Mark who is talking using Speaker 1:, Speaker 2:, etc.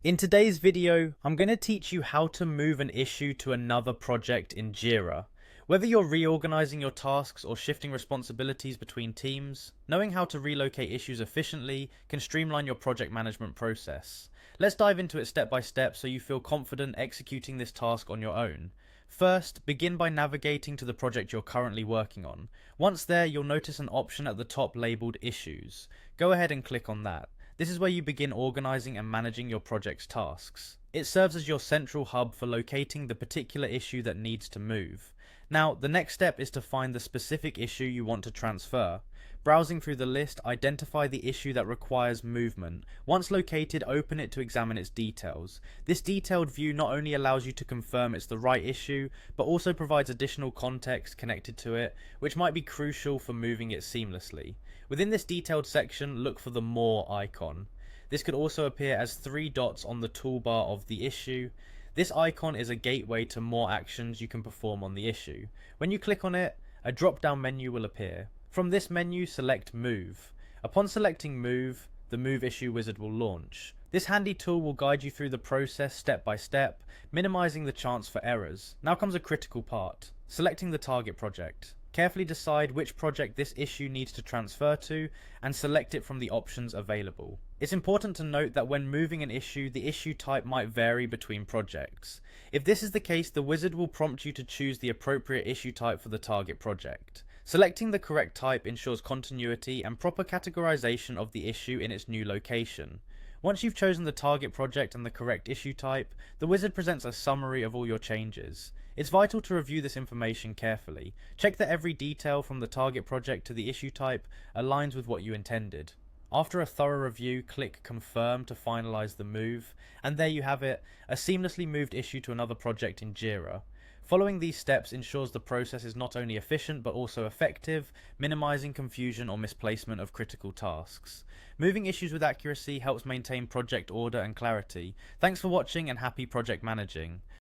Speaker 1: In today's video, I'm going to teach you how to move an issue to another project in Jira. Whether you're reorganizing your tasks or shifting responsibilities between teams, knowing how to relocate issues efficiently can streamline your project management process. Let's dive into it step by step so you feel confident executing this task on your own. First, begin by navigating to the project you're currently working on. Once there, you'll notice an option at the top labeled Issues. Go ahead and click on that. This is where you begin organizing and managing your project's tasks. It serves as your central hub for locating the particular issue that needs to move. Now, the next step is to find the specific issue you want to transfer. Browsing through the list, identify the issue that requires movement. Once located, open it to examine its details. This detailed view not only allows you to confirm it's the right issue, but also provides additional context connected to it, which might be crucial for moving it seamlessly. Within this detailed section, look for the More icon. This could also appear as 3 dots on the toolbar of the issue. This icon is a gateway to more actions you can perform on the issue. When you click on it, a drop-down menu will appear. From this menu, select Move. Upon selecting Move, the Move Issue wizard will launch. This handy tool will guide you through the process step by step, minimizing the chance for errors. Now comes a critical part: selecting the target project. Carefully decide which project this issue needs to transfer to and select it from the options available. It's important to note that when moving an issue, the issue type might vary between projects. If this is the case, the wizard will prompt you to choose the appropriate issue type for the target project. Selecting the correct type ensures continuity and proper categorization of the issue in its new location. Once you've chosen the target project and the correct issue type, the wizard presents a summary of all your changes. It's vital to review this information carefully. Check that every detail from the target project to the issue type aligns with what you intended. After a thorough review, click Confirm to finalize the move, and there you have it, a seamlessly moved issue to another project in Jira. Following these steps ensures the process is not only efficient but also effective, minimizing confusion or misplacement of critical tasks. Moving issues with accuracy helps maintain project order and clarity. Thanks for watching and happy project managing.